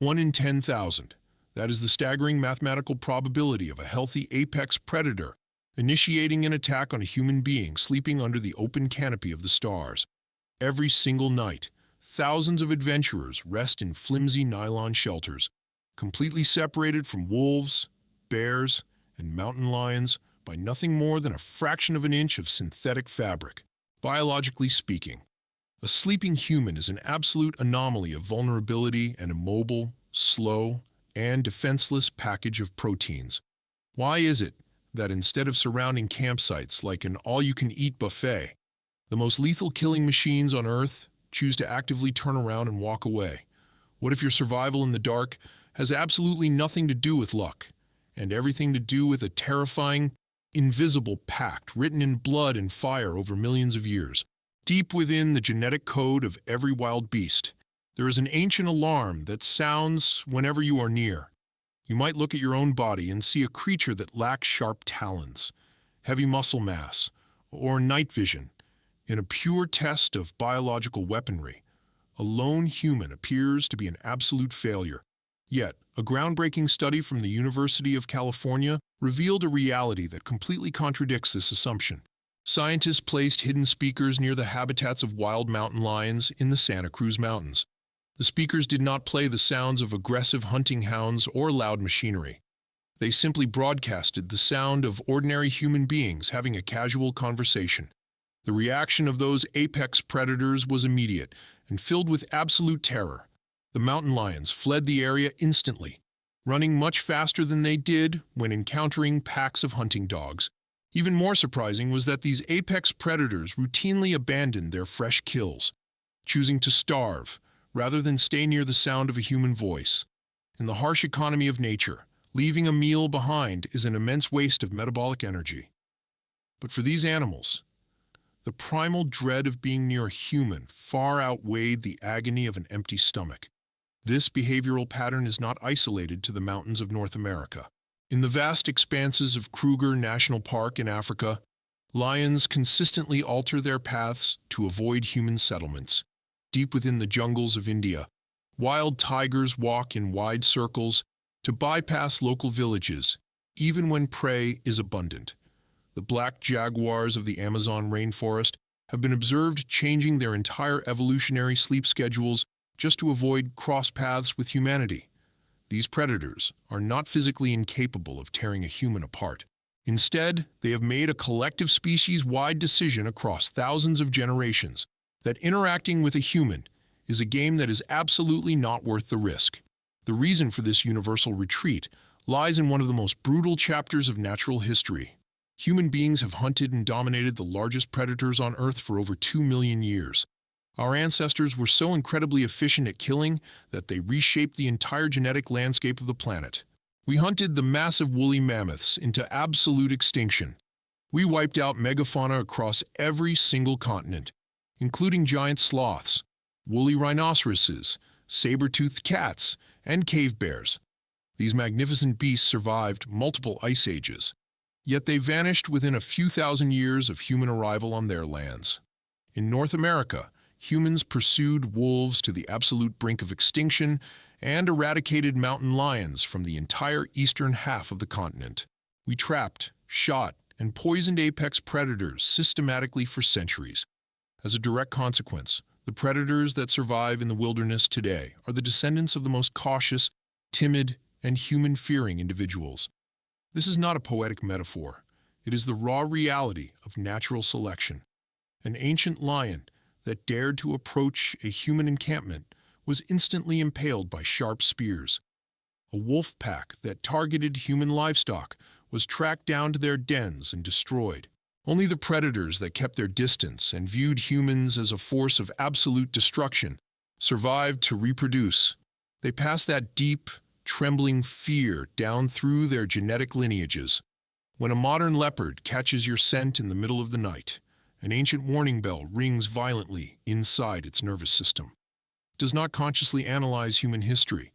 1 in 10,000. That is the staggering mathematical probability of a healthy apex predator initiating an attack on a human being sleeping under the open canopy of the stars. Every single night, thousands of adventurers rest in flimsy nylon shelters, completely separated from wolves, bears, and mountain lions by nothing more than a fraction of an inch of synthetic fabric. Biologically speaking, a sleeping human is an absolute anomaly of vulnerability and a mobile, slow, and defenseless package of proteins. Why is it that instead of surrounding campsites like an all-you-can-eat buffet, the most lethal killing machines on Earth choose to actively turn around and walk away? What if your survival in the dark has absolutely nothing to do with luck, and everything to do with a terrifying, invisible pact written in blood and fire over millions of years? Deep within the genetic code of every wild beast, there is an ancient alarm that sounds whenever you are near. You might look at your own body and see a creature that lacks sharp talons, heavy muscle mass, or night vision. In a pure test of biological weaponry, a lone human appears to be an absolute failure. Yet, a groundbreaking study from the University of California revealed a reality that completely contradicts this assumption. Scientists placed hidden speakers near the habitats of wild mountain lions in the Santa Cruz Mountains. The speakers did not play the sounds of aggressive hunting hounds or loud machinery. They simply broadcasted the sound of ordinary human beings having a casual conversation. The reaction of those apex predators was immediate and filled with absolute terror. The mountain lions fled the area instantly, running much faster than they did when encountering packs of hunting dogs. Even more surprising was that these apex predators routinely abandoned their fresh kills, choosing to starve rather than stay near the sound of a human voice. In the harsh economy of nature, leaving a meal behind is an immense waste of metabolic energy. But for these animals, the primal dread of being near a human far outweighed the agony of an empty stomach. This behavioral pattern is not isolated to the mountains of North America. In the vast expanses of Kruger National Park in Africa, lions consistently alter their paths to avoid human settlements. Deep within the jungles of India, wild tigers walk in wide circles to bypass local villages, even when prey is abundant. The black jaguars of the Amazon rainforest have been observed changing their entire evolutionary sleep schedules just to avoid cross paths with humanity. These predators are not physically incapable of tearing a human apart. Instead, they have made a collective species-wide decision across thousands of generations that interacting with a human is a game that is absolutely not worth the risk. The reason for this universal retreat lies in one of the most brutal chapters of natural history. Human beings have hunted and dominated the largest predators on Earth for over 2 million years. Our ancestors were so incredibly efficient at killing that they reshaped the entire genetic landscape of the planet. We hunted the massive woolly mammoths into absolute extinction. We wiped out megafauna across every single continent, including giant sloths, woolly rhinoceroses, saber-toothed cats, and cave bears. These magnificent beasts survived multiple ice ages, yet they vanished within a few thousand years of human arrival on their lands. In North America, humans pursued wolves to the absolute brink of extinction and eradicated mountain lions from the entire eastern half of the continent. We trapped, shot, and poisoned apex predators systematically for centuries. As a direct consequence, the predators that survive in the wilderness today are the descendants of the most cautious, timid, and human-fearing individuals. This is not a poetic metaphor. It is the raw reality of natural selection. An ancient lion that dared to approach a human encampment was instantly impaled by sharp spears. A wolf pack that targeted human livestock was tracked down to their dens and destroyed. Only the predators that kept their distance and viewed humans as a force of absolute destruction survived to reproduce. They passed that deep, trembling fear down through their genetic lineages. When a modern leopard catches your scent in the middle of the night, an ancient warning bell rings violently inside its nervous system. It does not consciously analyze human history,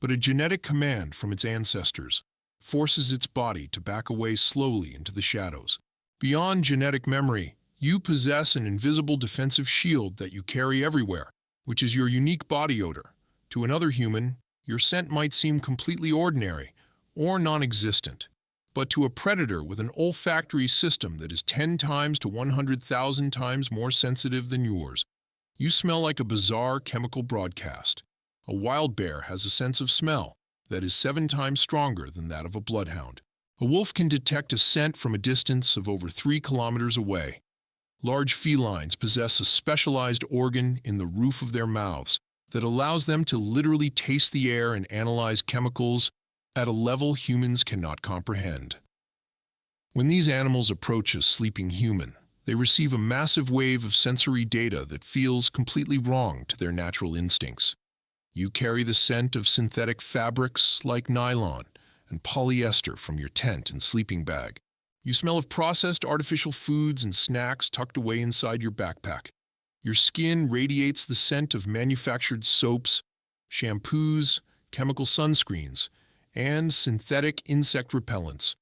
but a genetic command from its ancestors forces its body to back away slowly into the shadows. Beyond genetic memory, you possess an invisible defensive shield that you carry everywhere, which is your unique body odor. To another human, Your scent might seem completely ordinary or non-existent, but to a predator with an olfactory system that is 10 times to 100,000 times more sensitive than yours, you smell like a bizarre chemical broadcast. A wild bear has a sense of smell that is 7 times stronger than that of a bloodhound. A wolf can detect a scent from a distance of over 3 kilometers away. Large felines possess a specialized organ in the roof of their mouths that allows them to literally taste the air and analyze chemicals at a level humans cannot comprehend. When these animals approach a sleeping human, they receive a massive wave of sensory data that feels completely wrong to their natural instincts. You carry the scent of synthetic fabrics like nylon and polyester from your tent and sleeping bag. You smell of processed artificial foods and snacks tucked away inside your backpack. Your skin radiates the scent of manufactured soaps, shampoos, chemical sunscreens, and synthetic insect repellents.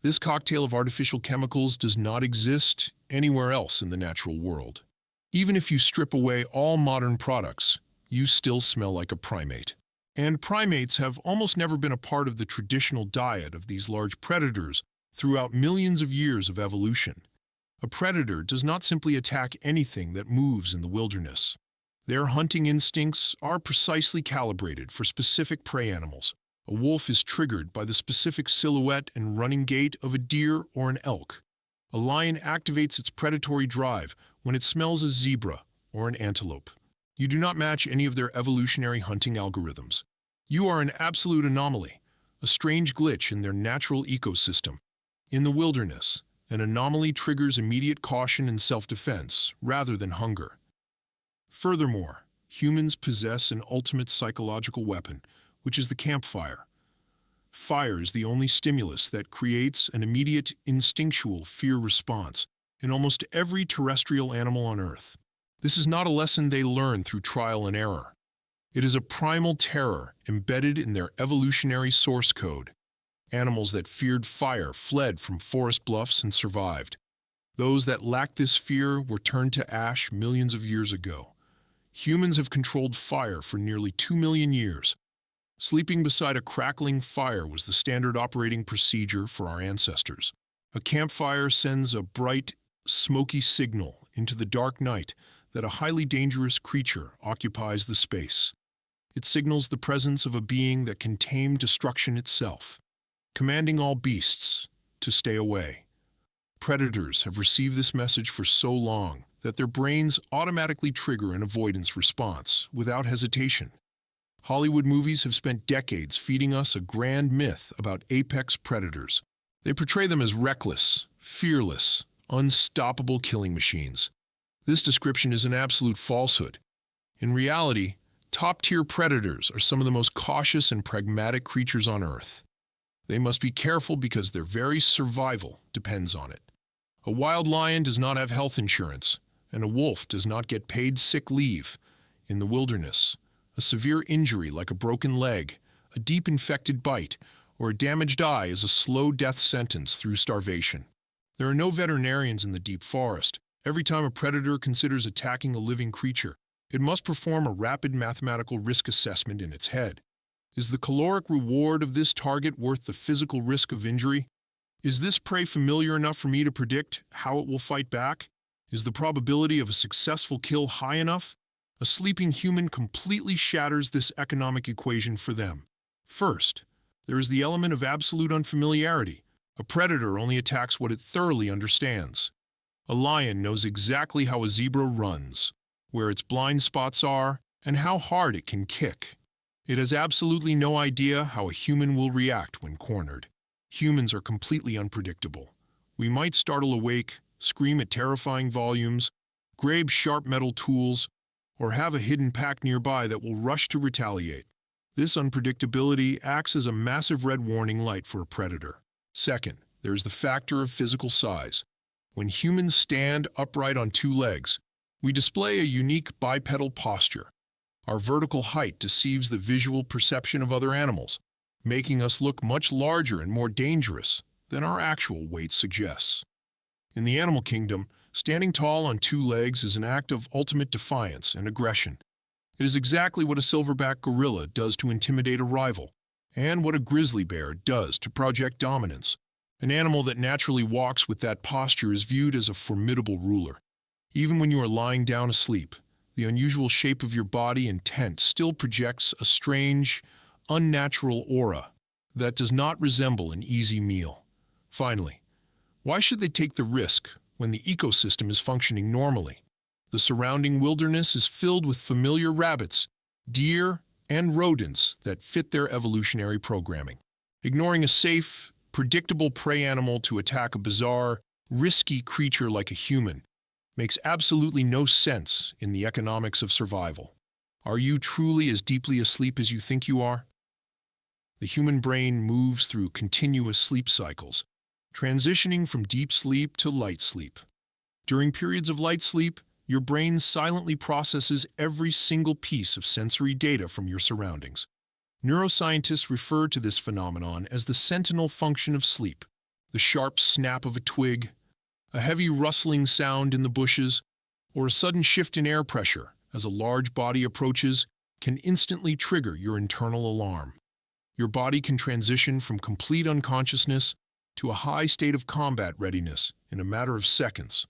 This cocktail of artificial chemicals does not exist anywhere else in the natural world. Even if you strip away all modern products, you still smell like a primate. And primates have almost never been a part of the traditional diet of these large predators throughout millions of years of evolution. A predator does not simply attack anything that moves in the wilderness. Their hunting instincts are precisely calibrated for specific prey animals. A wolf is triggered by the specific silhouette and running gait of a deer or an elk. A lion activates its predatory drive when it smells a zebra or an antelope. You do not match any of their evolutionary hunting algorithms. You are an absolute anomaly, a strange glitch in their natural ecosystem. In the wilderness, an anomaly triggers immediate caution and self-defense rather than hunger. Furthermore, humans possess an ultimate psychological weapon, which is the campfire. Fire is the only stimulus that creates an immediate instinctual fear response in almost every terrestrial animal on Earth. This is not a lesson they learn through trial and error. It is a primal terror embedded in their evolutionary source code. Animals that feared fire fled from forest bluffs and survived. Those that lacked this fear were turned to ash millions of years ago. Humans have controlled fire for nearly 2 million years. Sleeping beside a crackling fire was the standard operating procedure for our ancestors. A campfire sends a bright, smoky signal into the dark night that a highly dangerous creature occupies the space. It signals the presence of a being that can tame destruction itself, commanding all beasts to stay away. Predators have received this message for so long that their brains automatically trigger an avoidance response without hesitation. Hollywood movies have spent decades feeding us a grand myth about apex predators. They portray them as reckless, fearless, unstoppable killing machines. This description is an absolute falsehood. In reality, top-tier predators are some of the most cautious and pragmatic creatures on Earth. They must be careful because their very survival depends on it. A wild lion does not have health insurance, and a wolf does not get paid sick leave. In the wilderness, a severe injury like a broken leg, a deep infected bite, or a damaged eye is a slow death sentence through starvation. There are no veterinarians in the deep forest. Every time a predator considers attacking a living creature, it must perform a rapid mathematical risk assessment in its head. Is the caloric reward of this target worth the physical risk of injury? Is this prey familiar enough for me to predict how it will fight back? Is the probability of a successful kill high enough? A sleeping human completely shatters this economic equation for them. First, there is the element of absolute unfamiliarity. A predator only attacks what it thoroughly understands. A lion knows exactly how a zebra runs, where its blind spots are, and how hard it can kick. It has absolutely no idea how a human will react when cornered. Humans are completely unpredictable. We might startle awake, scream at terrifying volumes, grab sharp metal tools, or have a hidden pack nearby that will rush to retaliate. This unpredictability acts as a massive red warning light for a predator. Second, there is the factor of physical size. When humans stand upright on 2 legs, we display a unique bipedal posture. Our vertical height deceives the visual perception of other animals, making us look much larger and more dangerous than our actual weight suggests. In the animal kingdom, standing tall on 2 legs is an act of ultimate defiance and aggression. It is exactly what a silverback gorilla does to intimidate a rival, and what a grizzly bear does to project dominance. An animal that naturally walks with that posture is viewed as a formidable ruler. Even when you are lying down asleep, the unusual shape of your body and tent still projects a strange, unnatural aura that does not resemble an easy meal. Finally, why should they take the risk when the ecosystem is functioning normally? The surrounding wilderness is filled with familiar rabbits, deer, and rodents that fit their evolutionary programming. Ignoring a safe, predictable prey animal to attack a bizarre, risky creature like a human makes absolutely no sense in the economics of survival. Are you truly as deeply asleep as you think you are? The human brain moves through continuous sleep cycles, transitioning from deep sleep to light sleep. During periods of light sleep, your brain silently processes every single piece of sensory data from your surroundings. Neuroscientists refer to this phenomenon as the sentinel function of sleep. The sharp snap of a twig, a heavy rustling sound in the bushes, or a sudden shift in air pressure as a large body approaches can instantly trigger your internal alarm. Your body can transition from complete unconsciousness to a high state of combat readiness in a matter of seconds.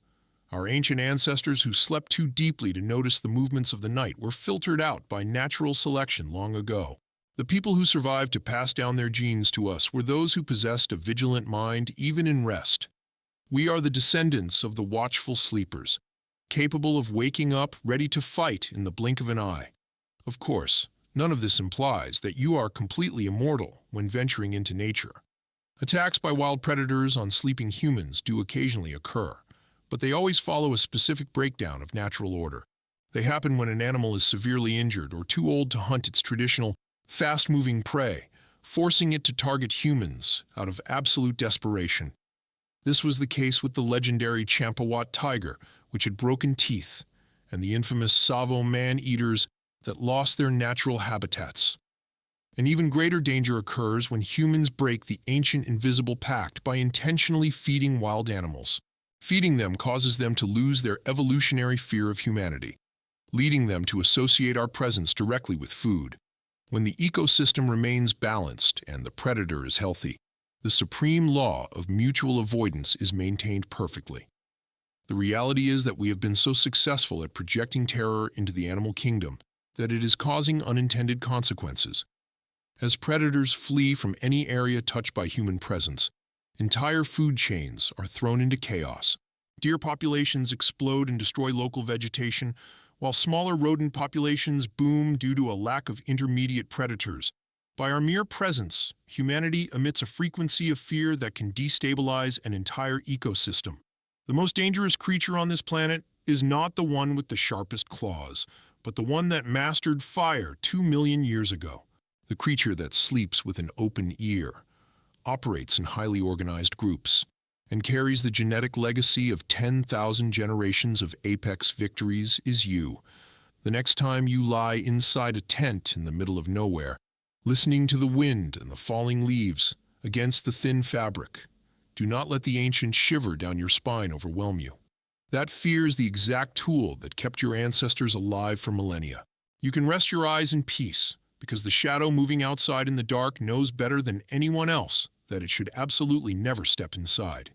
Our ancient ancestors who slept too deeply to notice the movements of the night were filtered out by natural selection long ago. The people who survived to pass down their genes to us were those who possessed a vigilant mind even in rest. We are the descendants of the watchful sleepers, capable of waking up ready to fight in the blink of an eye. Of course, none of this implies that you are completely immortal when venturing into nature. Attacks by wild predators on sleeping humans do occasionally occur, but they always follow a specific breakdown of natural order. They happen when an animal is severely injured or too old to hunt its traditional, fast-moving prey, forcing it to target humans out of absolute desperation. This was the case with the legendary Champawat tiger, which had broken teeth, and the infamous Savo man-eaters that lost their natural habitats. An even greater danger occurs when humans break the ancient invisible pact by intentionally feeding wild animals. Feeding them causes them to lose their evolutionary fear of humanity, leading them to associate our presence directly with food. When the ecosystem remains balanced and the predator is healthy, the supreme law of mutual avoidance is maintained perfectly. The reality is that we have been so successful at projecting terror into the animal kingdom that it is causing unintended consequences. As predators flee from any area touched by human presence, entire food chains are thrown into chaos. Deer populations explode and destroy local vegetation, while smaller rodent populations boom due to a lack of intermediate predators. By our mere presence, humanity emits a frequency of fear that can destabilize an entire ecosystem. The most dangerous creature on this planet is not the one with the sharpest claws, but the one that mastered fire 2 million years ago. The creature that sleeps with an open ear, operates in highly organized groups, and carries the genetic legacy of 10,000 generations of apex victories is you. The next time you lie inside a tent in the middle of nowhere, listening to the wind and the falling leaves against the thin fabric, do not let the ancient shiver down your spine overwhelm you. That fear is the exact tool that kept your ancestors alive for millennia. You can rest your eyes in peace, because the shadow moving outside in the dark knows better than anyone else that it should absolutely never step inside.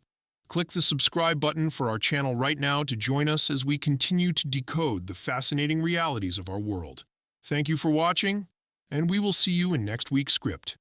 Click the subscribe button for our channel right now to join us as we continue to decode the fascinating realities of our world. Thank you for watching, and we will see you in next week's script.